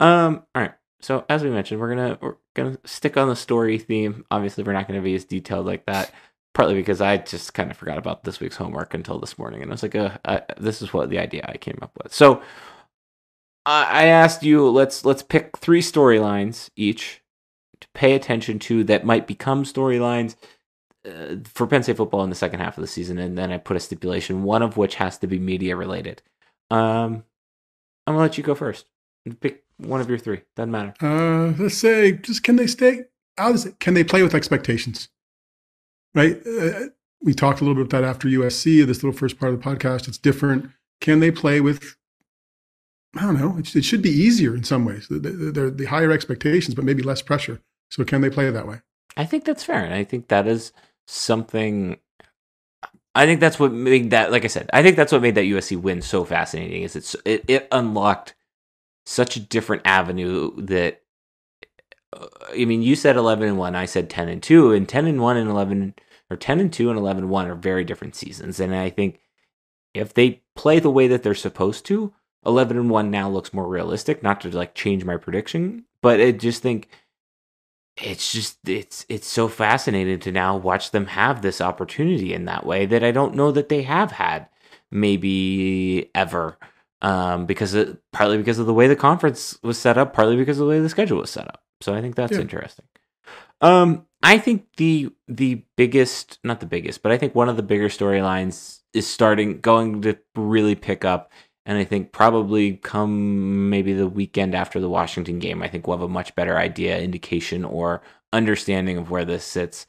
All right. So as we mentioned, we're gonna stick on the story theme. Obviously, we're not gonna be as detailed like that. Partly because I just kind of forgot about this week's homework until this morning, and I was like, this is what the idea I came up with. So I asked you, let's pick 3 storylines each to pay attention to that might become storylines for Penn State football in the second half of the season, and then I put a stipulation, one of which has to be media related. I'm gonna let you go first. Pick one of your 3. Doesn't matter. Let's say, just can they stay? Can they play with expectations? Right. We talked a little bit about that after USC. This little first part of the podcast, it's different. Can they play with? I don't know. It should be easier in some ways. They're the higher expectations, but maybe less pressure. So can they play it that way? I think that's fair, and I think that is something. I think that's what made that. Like I said, I think that's what made that USC win so fascinating. Is it unlocked such a different avenue that. I mean, you said 11-1. I said 10-2, and 10-1 and 11, or 10-2 and 11-1 are very different seasons. And I think if they play the way that they're supposed to, 11-1 now looks more realistic. Not to like change my prediction, but I just think it's so fascinating to now watch them have this opportunity in that way that I don't know that they have had maybe ever. Partly because of the way the conference was set up, partly because of the way the schedule was set up. So I think that's interesting. I think the biggest, not the biggest, but I think one of the bigger storylines is going to really pick up. And I think probably come maybe the weekend after the Washington game, I think we'll have a much better idea, indication, or understanding of where this sits.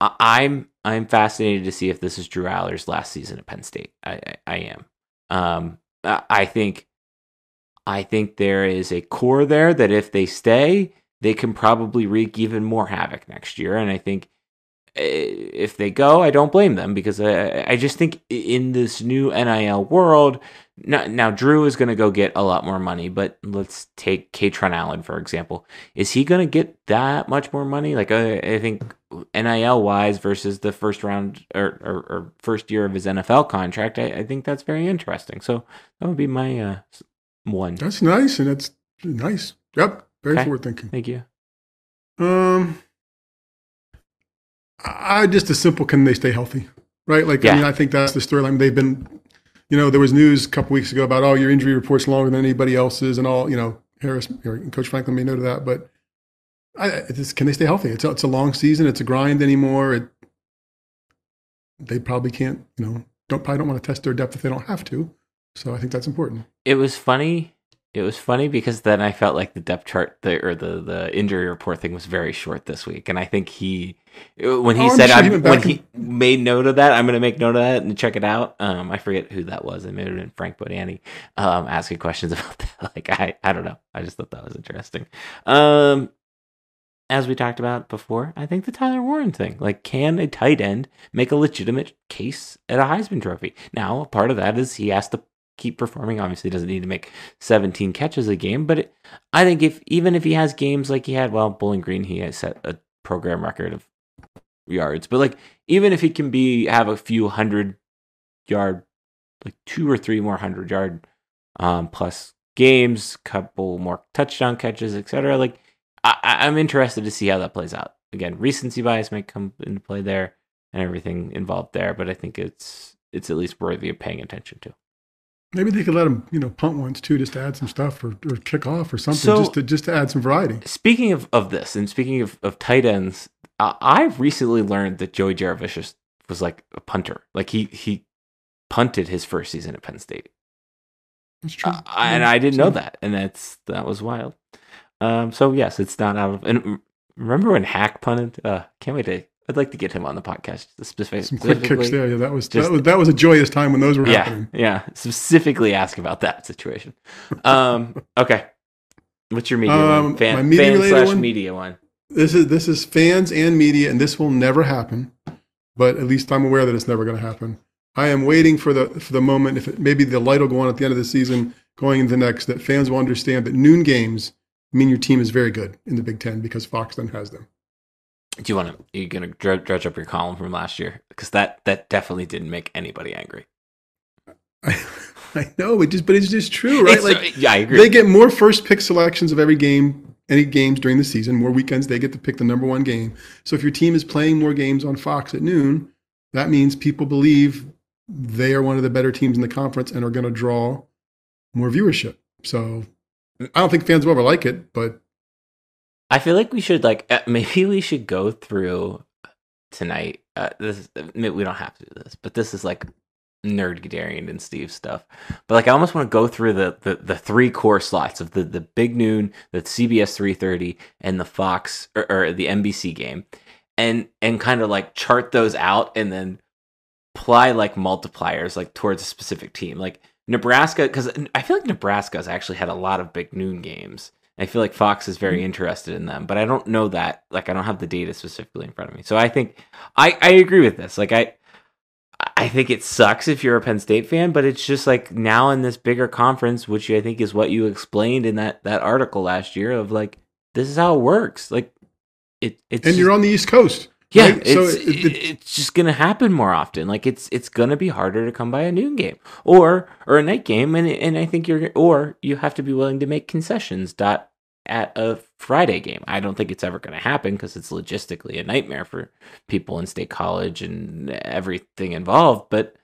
I'm fascinated to see if this is Drew Aller's last season at Penn State. I am. I think there is a core there that if they stay, they can probably wreak even more havoc next year. And I think if they go, I don't blame them, because I just think in this new NIL world, now Drew is going to go get a lot more money, but let's take Katron Allen, for example. Is he going to get that much more money? Like, I think NIL wise versus the first round or first year of his NFL contract, I think that's very interesting. So that would be my one. That's nice, and it's nice. Yep, very forward thinking. Thank you. I just as simple, can they stay healthy? Right? Like, I mean, I think that's the storyline. They've been, there was news a couple weeks ago about, your injury report's longer than anybody else's and all, Harris, Coach Franklin may know that, but can they stay healthy? It's a long season. It's a grind anymore. They probably can't, probably don't want to test their depth if they don't have to. So I think that's important. It was funny because then I felt like the depth chart the injury report thing was very short this week, and I think when he made note of that, I'm going to make note of that and check it out. I forget who that was. It may have been Frank Bodani asking questions about that. Like I don't know. I just thought that was interesting. As we talked about before, I think the Tyler Warren thing. Like, can a tight end make a legitimate case at a Heisman Trophy? Now, part of that is he has to keep performing. Obviously, he doesn't need to make 17 catches a game, but I think even if he has games like he had, Bowling Green, he has set a program record of yards. But like, even if he can have a few 100-yard, like 2 or 3 more 100-yard plus games, couple more touchdown catches, etc. Like, I'm interested to see how that plays out. Again, recency bias might come into play there and everything involved there, but I think it's at least worthy of paying attention to. Maybe they could let him, punt once too, just to add some stuff, or kick off or something, just to add some variety. Speaking of this, and speaking of tight ends, I've recently learned that Joey Jaravicius was like a punter. Like he punted his first season at Penn State. That's true. And I didn't know that, and that was wild. So yes, it's not out of. And remember when Hack punted? Can't wait to. I'd like to get him on the podcast. Some quick kicks there. Yeah, that was a joyous time when those were happening. Yeah. Specifically ask about that situation. Okay. What's your media one? Fan/media one. This is fans and media, and this will never happen. But at least I'm aware that it's never going to happen. I am waiting for the moment. Maybe the light will go on at the end of the season, going into the next, that fans will understand that noon games mean your team is very good in the Big Ten because Fox then has them. Are you going to dredge up your column from last year? Because that definitely didn't make anybody angry. I know but it's just true, right? Yeah, I agree. They get more first pick selections of every game, any games during the season, more weekends they get to pick the number one game. So if your team is playing more games on Fox at noon, that means people believe they are one of the better teams in the conference and are going to draw more viewership. So I don't think fans will ever like it, but I feel like we should maybe we should go through tonight. We don't have to do this, but this is like nerd Darian and Steve stuff. But I almost want to go through the three core slots of the big noon, the CBS 3:30, and the Fox or the NBC game, and kind of chart those out and then apply multipliers towards a specific team, like Nebraska, because I feel like Nebraska has actually had a lot of big noon games. I feel like Fox is very interested in them, but I don't know that. I don't have the data specifically in front of me. So I think I agree with this. I think it sucks if you're a Penn State fan, but it's just now in this bigger conference, which I think is what you explained in that article last year of this is how it works. It's you're on the East Coast. Yeah, right? It's just gonna happen more often. It's gonna be harder to come by a noon game or a night game, and I think you have to be willing to make concessions at a Friday game. I don't think it's ever gonna happen because it's logistically a nightmare for people in State College and everything involved. But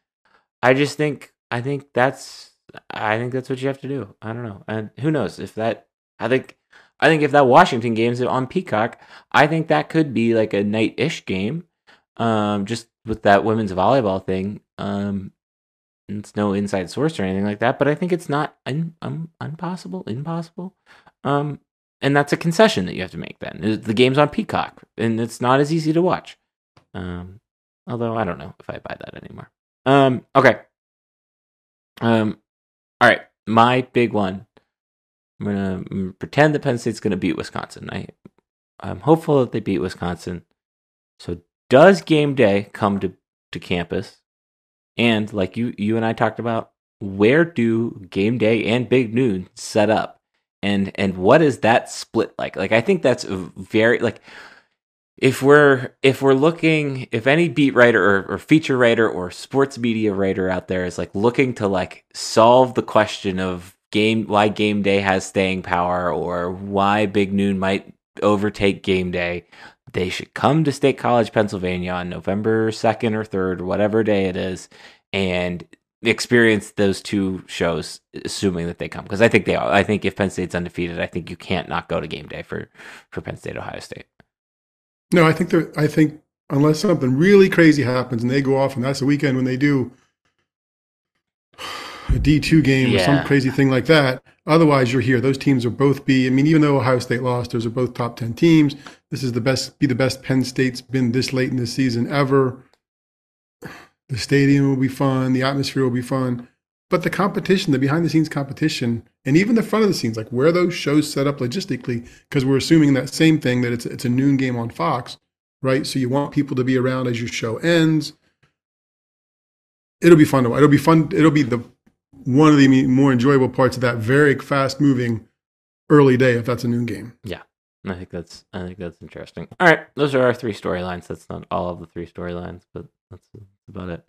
I think that's what you have to do. I don't know, and who knows if that. I think if that Washington game's on Peacock, I think that could be a night-ish game, just with that women's volleyball thing. It's no inside source or anything like that, but I think it's not impossible. And that's a concession that you have to make then. The game's on Peacock, and it's not as easy to watch. Although I don't know if I buy that anymore. Okay. All right, my big one. I'm going to pretend that Penn State's going to beat Wisconsin. I'm hopeful that they beat Wisconsin. So does game day come to campus? And like you and I talked about, where do game day and big noon set up? And what is that split like? I think that's very if we're looking, if any beat writer or feature writer or sports media writer out there is looking to solve the question of why game day has staying power or why big noon might overtake game day, they should come to State College, Pennsylvania on November 2nd or 3rd or whatever day it is and experience those two shows, assuming that they come, because I think they are. I think if Penn State's undefeated, I think you can't not go to game day for Penn State, Ohio State. No, I think unless something really crazy happens and they go off and that's the weekend when they do a D2 game or some crazy thing like that. Otherwise, you're here. Those teams will both be, even though Ohio State lost, those are both top 10 teams. This is the best Penn State's been this late in the season ever. The stadium will be fun. The atmosphere will be fun. But the competition, the behind-the-scenes competition, and even the front of the scenes, where those shows set up logistically, because we're assuming that same thing, that it's a noon game on Fox, right? So you want people to be around as your show ends. It'll be fun to watch. It'll be fun. It'll be one of the more enjoyable parts of that very fast-moving early day if that's a noon game. Yeah, I think that's interesting. All right, those are our three storylines. That's not all of the three storylines, but that's about it.